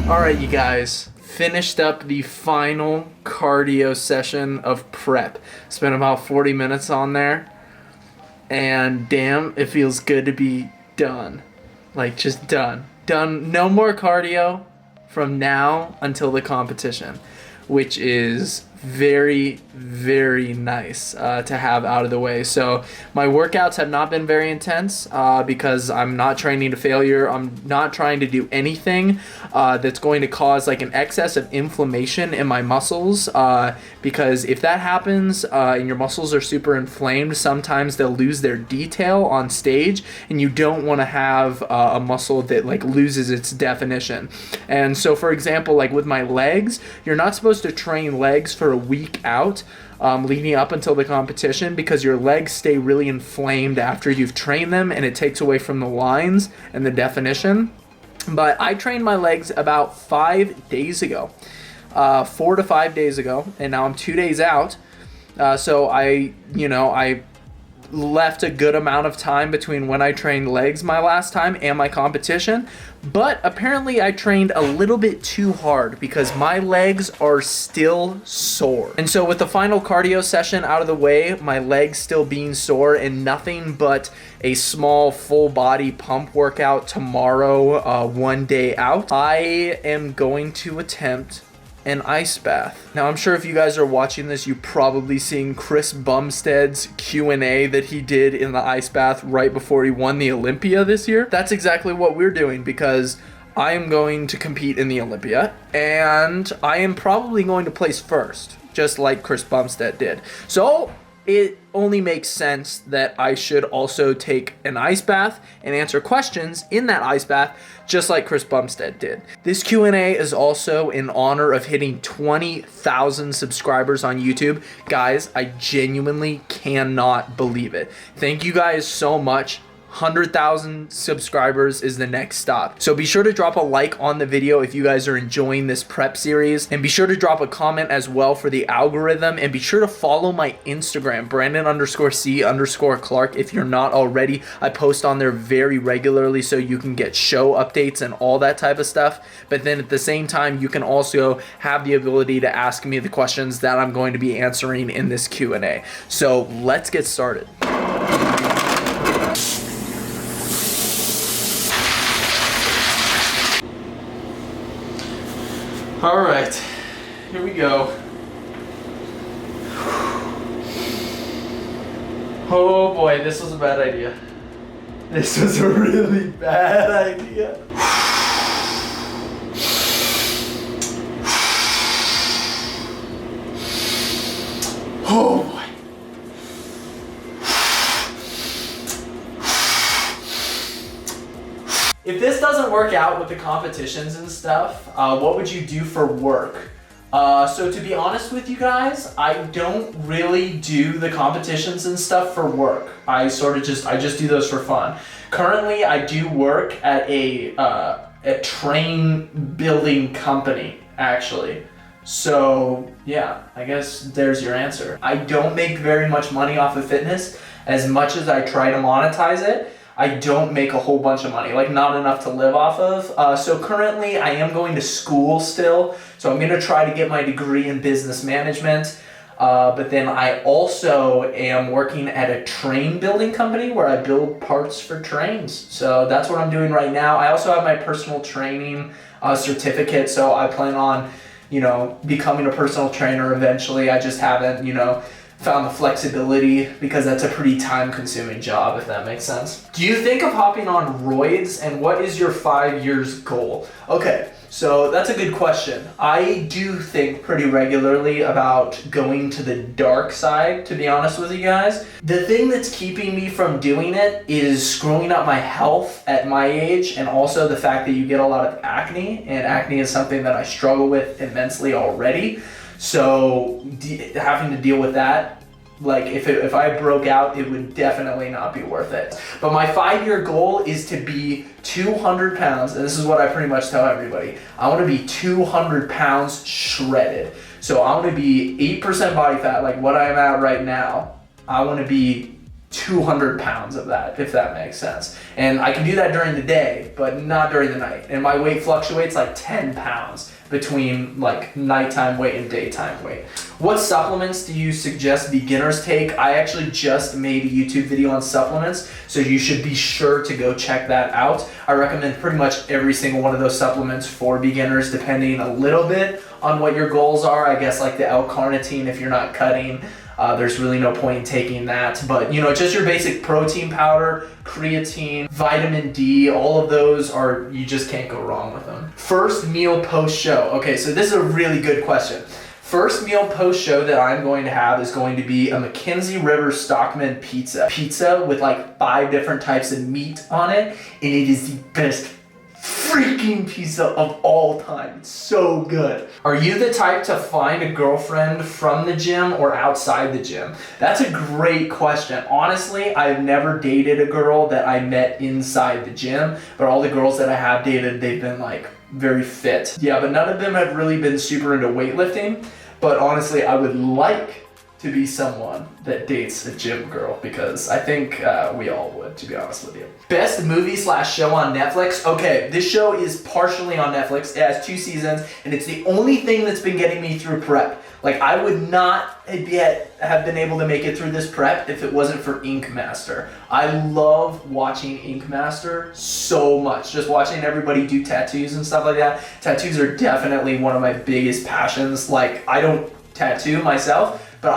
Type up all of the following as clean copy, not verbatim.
All right, you guys, finished up the final cardio session of prep. Spent about 40 minutes on there, and damn, it feels good to be done. Like, just done. Done. No more cardio from now until the competition, which is very, very nice to have out of the way. So my workouts have not been very intense because I'm not training to failure. I'm not trying to do anything that's going to cause like an excess of inflammation in my muscles because if that happens and your muscles are super inflamed, sometimes they'll lose their detail on stage, and you don't want to have a muscle that like loses its definition. And so for example, like with my legs, you're not supposed to train legs for a week out leading up until the competition because your legs stay really inflamed after you've trained them, and it takes away from the lines and the definition. But I trained my legs about 5 days ago, 4 to 5 days ago, and now I'm 2 days out. So I left a good amount of time between when I trained legs my last time and my competition, but apparently I trained a little bit too hard because my legs are still sore. And so with the final cardio session out of the way, my legs still being sore, and nothing but a small full body pump workout tomorrow, 1 day out, I am going to attempt an ice bath. Now, I'm sure if you guys are watching this, you've probably seen Chris Bumstead's Q&A that he did in the ice bath right before he won the Olympia this year. That's exactly what we're doing because I am going to compete in the Olympia, and I am probably going to place first, just like Chris Bumstead did. So it only makes sense that I should also take an ice bath and answer questions in that ice bath, just like Chris Bumstead did. This Q&A is also in honor of hitting 20,000 subscribers on YouTube. Guys, I genuinely cannot believe it. Thank you guys so much. 100,000 subscribers is the next stop. So be sure to drop a like on the video if you guys are enjoying this prep series, and be sure to drop a comment as well for the algorithm, and be sure to follow my Instagram, Brandon_C_Clark, if you're not already. I post on there very regularly so you can get show updates and all that type of stuff, but then at the same time you can also have the ability to ask me the questions that I'm going to be answering in this Q&A. So let's get started. All right, here we go. Oh boy, this was a bad idea. This was a really bad idea. Oh boy. If this doesn't work out with the competitions and stuff, what would you do for work? So to be honest with you guys, I don't really do the competitions and stuff for work. I just do those for fun. Currently, I do work at a train building company, actually. So yeah, I guess there's your answer. I don't make very much money off of fitness. As much as I try to monetize it, I don't make a whole bunch of money, like not enough to live off of. So currently I am going to school still. So I'm gonna try to get my degree in business management. But then I also am working at a train building company where I build parts for trains. So that's what I'm doing right now. I also have my personal training certificate. So I plan on, becoming a personal trainer eventually. I just haven't, found the flexibility because that's a pretty time-consuming job, if that makes sense. Do you think of hopping on roids, and what is your 5 years goal? Okay, so that's a good question. I do think pretty regularly about going to the dark side, to be honest with you guys. The thing that's keeping me from doing it is screwing up my health at my age, and also the fact that you get a lot of acne, and acne is something that I struggle with immensely already. So having to deal with that, like if I broke out, it would definitely not be worth it. But my 5-year goal is to be 200 pounds, and this is what I pretty much tell everybody. I want to be 200 pounds shredded. So I want to be 8% body fat, like what I'm at right now. I want to be 200 pounds of that, if that makes sense. And I can do that during the day, but not during the night. And my weight fluctuates like 10 pounds between like nighttime weight and daytime weight. What supplements do you suggest beginners take? I actually just made a YouTube video on supplements, so you should be sure to go check that out. I recommend pretty much every single one of those supplements for beginners, depending a little bit on what your goals are. I guess like the L-carnitine if you're not cutting. There's really no point in taking that, but you know, just your basic protein powder, creatine, vitamin D, all of those are, you just can't go wrong with them. First meal post-show. Okay, so this is a really good question. First meal post-show that I'm going to have is going to be a Mackenzie River Stockman pizza. Pizza with like 5 different types of meat on it, and it is the best freaking pizza of all time. It's so good. Are you the type to find a girlfriend from the gym or outside the gym? That's a great question. Honestly, I've never dated a girl that I met inside the gym, but all the girls that I have dated, they've been like very fit. Yeah, but none of them have really been super into weightlifting. But honestly, I would like to be someone that dates a gym girl, because I think we all would, to be honest with you. Best movie / show on Netflix. Okay, this show is partially on Netflix. It has 2 seasons, and it's the only thing that's been getting me through prep. Like, I would not have been able to make it through this prep if it wasn't for Ink Master. I love watching Ink Master so much. Just watching everybody do tattoos and stuff like that. Tattoos are definitely one of my biggest passions. Like, I don't tattoo myself, but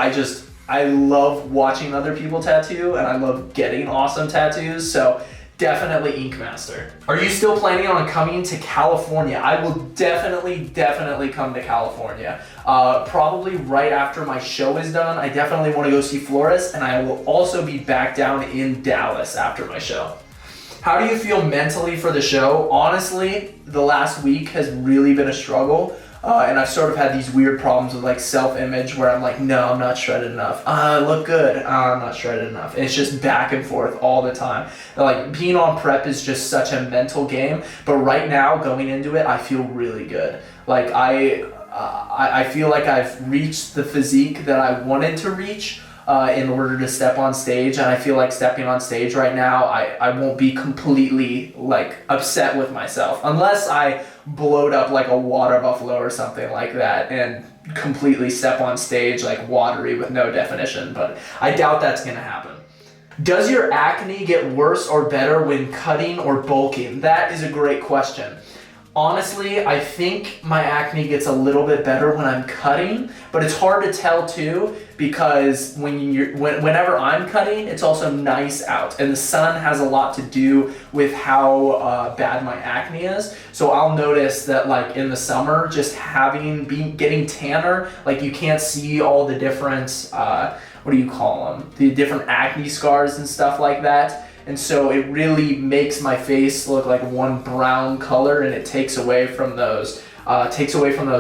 I love watching other people tattoo, and I love getting awesome tattoos, so definitely Ink Master. Are you still planning on coming to California? I will definitely come to California. Probably right after my show is done. I definitely want to go see Flores, and I will also be back down in Dallas after my show. How do you feel mentally for the show? Honestly, the last week has really been a struggle. And I've sort of had these weird problems with like self-image where I'm like, no, I'm not shredded enough. I look good. I'm not shredded enough. And it's just back and forth all the time. And like being on prep is just such a mental game. But right now, going into it, I feel really good. Like I feel like I've reached the physique that I wanted to reach in order to step on stage, and I feel like stepping on stage right now, I won't be completely like upset with myself unless I bloat up like a water buffalo or something like that and completely step on stage like watery with no definition, but I doubt that's gonna happen. Does your acne get worse or better when cutting or bulking? That is a great question. Honestly, I think my acne gets a little bit better when I'm cutting, but it's hard to tell too, because whenever I'm cutting, it's also nice out, and the sun has a lot to do with how bad my acne is. So I'll notice that like in the summer, just getting tanner, like you can't see all the different, what do you call them? The different acne scars and stuff like that. And so it really makes my face look like one brown color, and it takes away from those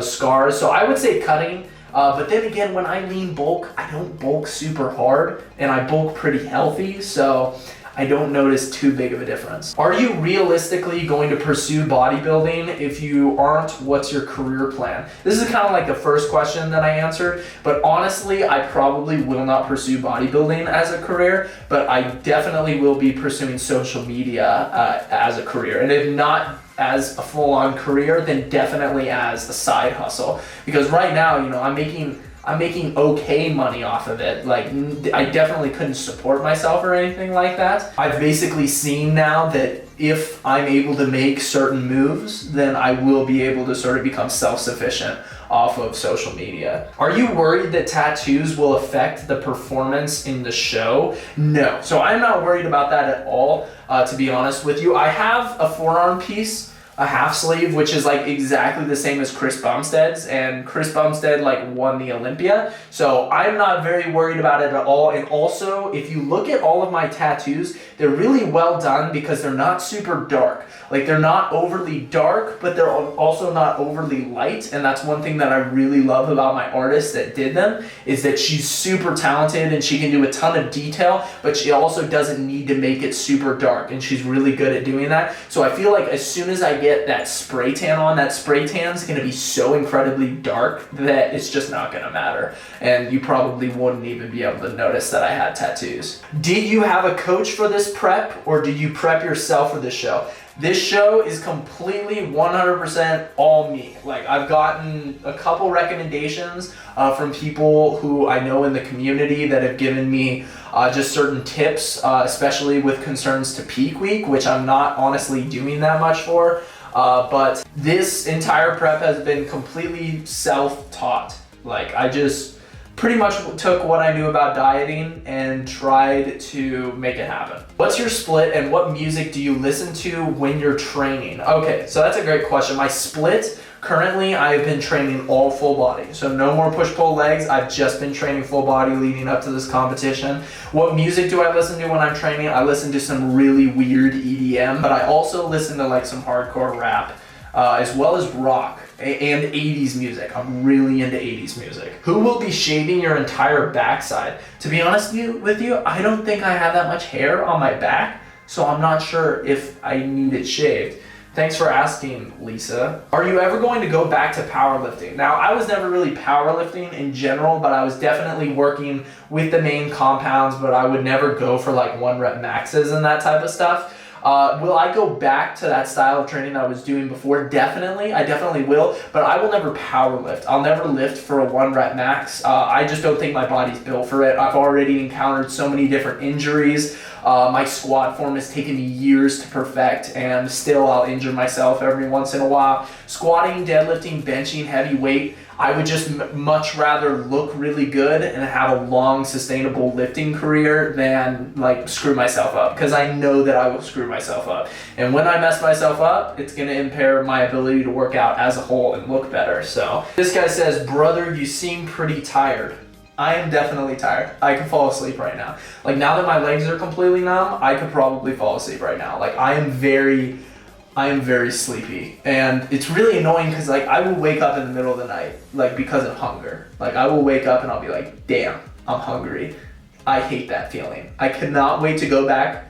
scars. So I would say cutting, but then again, when I lean bulk, I don't bulk super hard, and I bulk pretty healthy, so I don't notice too big of a difference. Are you realistically going to pursue bodybuilding? If you aren't, what's your career plan? This is kind of like the first question that I answered, but honestly, I probably will not pursue bodybuilding as a career, but I definitely will be pursuing social media as a career. And if not as a full-on career, then definitely as a side hustle. Because right now, you know, I'm making okay money off of it. Like, I definitely couldn't support myself or anything like that. I've basically seen now that if I'm able to make certain moves, then I will be able to sort of become self-sufficient off of social media. Are you worried that tattoos will affect the performance in the show? No. So I'm not worried about that at all, to be honest with you. I have a forearm piece, a half sleeve, which is like exactly the same as Chris Bumstead's, and Chris Bumstead like won the Olympia, so I'm not very worried about it at all. And also, if you look at all of my tattoos, they're really well done because they're not super dark. Like, they're not overly dark, but they're also not overly light, and that's one thing that I really love about my artist that did them, is that she's super talented and she can do a ton of detail, but she also doesn't need to make it super dark, and she's really good at doing that. So I feel like as soon as I get get that spray tan on, that spray tan is going to be so incredibly dark that it's just not going to matter. And you probably wouldn't even be able to notice that I had tattoos. Did you have a coach for this prep, or did you prep yourself for this show? This show is completely 100% all me. Like, I've gotten a couple recommendations from people who I know in the community that have given me just certain tips, especially with concerns to peak week, which I'm not honestly doing that much for. But this entire prep has been completely self-taught. Like, I just pretty much took what I knew about dieting and tried to make it happen. What's your split and what music do you listen to when you're training? Okay, so that's a great question. My split, currently I've been training all full body. So no more push-pull legs. I've just been training full body leading up to this competition. What music do I listen to when I'm training? I listen to some really weird EDM, but I also listen to like some hardcore rap, as well as rock and 80s music. I'm really into 80s music. Who will be shaving your entire backside? To be honest with you, I don't think I have that much hair on my back, so I'm not sure if I need it shaved. Thanks for asking, Lisa. Are you ever going to go back to powerlifting? Now, I was never really powerlifting in general, but I was definitely working with the main compounds, but I would never go for like 1 rep maxes and that type of stuff. Will I go back to that style of training that I was doing before? Definitely, I definitely will, but I will never power lift. I'll never lift for a 1 rep max. I just don't think my body's built for it. I've already encountered so many different injuries. My squat form has taken me years to perfect, and still I'll injure myself every once in a while. Squatting, deadlifting, benching, heavy weight, I would just much rather look really good and have a long, sustainable lifting career than like screw myself up, because I know that I will screw myself up. And when I mess myself up, it's going to impair my ability to work out as a whole and look better. So this guy says, brother, you seem pretty tired. I am definitely tired. I could fall asleep right now. Like, now that my legs are completely numb, I could probably fall asleep right now. Like, I am very sleepy, and it's really annoying because like I will wake up in the middle of the night like because of hunger. Like, I will wake up and I'll be like, damn, I'm hungry. I hate that feeling. I cannot wait to go back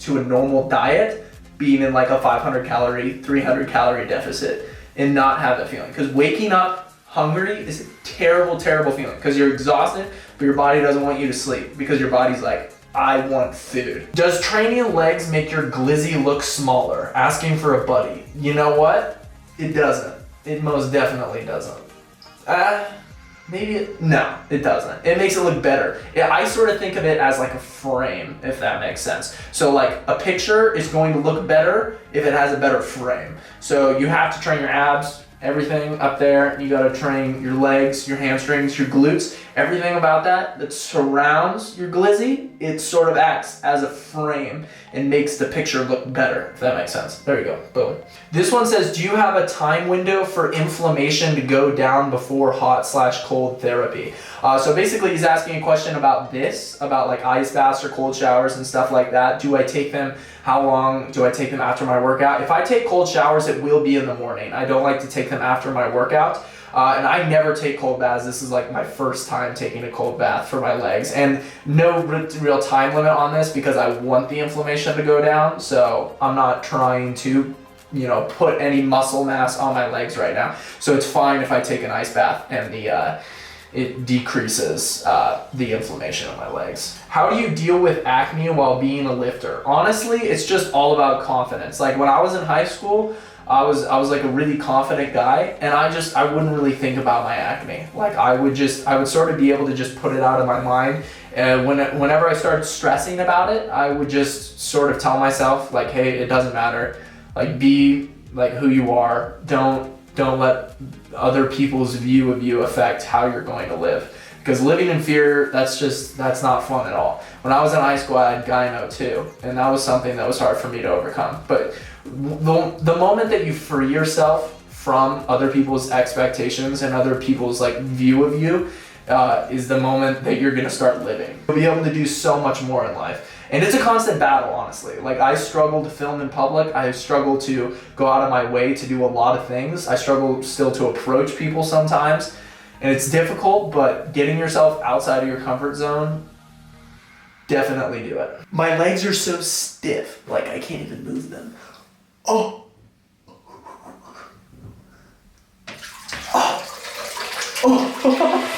to a normal diet, being in like a 500 calorie, 300 calorie deficit, and not have that feeling. Because waking up hungry is a terrible, terrible feeling, because you're exhausted, but your body doesn't want you to sleep because your body's like, I want food. Does training legs make your glizzy look smaller? Asking for a buddy. You know what? It doesn't. It most definitely doesn't. No, it doesn't. It makes it look better. I sort of think of it as like a frame, if that makes sense. So like a picture is going to look better if it has a better frame. So you have to train your abs, everything up there. You gotta train your legs, your hamstrings, your glutes, everything about that surrounds your glizzy. It sort of acts as a frame and makes the picture look better, if that makes sense. There you go, boom. This one says, do you have a time window for inflammation to go down before hot/cold therapy? So basically he's asking a question about this, about like ice baths or cold showers and stuff like that. Do I take them? How long do I take them after my workout? If I take cold showers, it will be in the morning. I don't like to take them after my workout. And I never take cold baths. This is like my first time taking a cold bath for my legs. And no real time limit on this because I want the inflammation to go down. So I'm not trying to, put any muscle mass on my legs right now. So it's fine if I take an ice bath and it decreases the inflammation in my legs. How do you deal with acne while being a lifter? Honestly, it's just all about confidence. Like when I was in high school, I was like a really confident guy, and I wouldn't really think about my acne. Like I would sort of be able to just put it out of my mind. Whenever I started stressing about it, I would just sort of tell myself like, hey, it doesn't matter. Like, be like who you are. Don't let other people's view of you affect how you're going to live. Because living in fear, that's not fun at all. When I was in high school, I had gyno too, and that was something that was hard for me to overcome. But the moment that you free yourself from other people's expectations and other people's like view of you is the moment that you're gonna start living. You'll be able to do so much more in life. And it's a constant battle, honestly. Like, I struggle to film in public. I struggle to go out of my way to do a lot of things. I struggle still to approach people sometimes. And it's difficult, but getting yourself outside of your comfort zone, definitely do it. My legs are so stiff, like I can't even move them. Oh. Oh.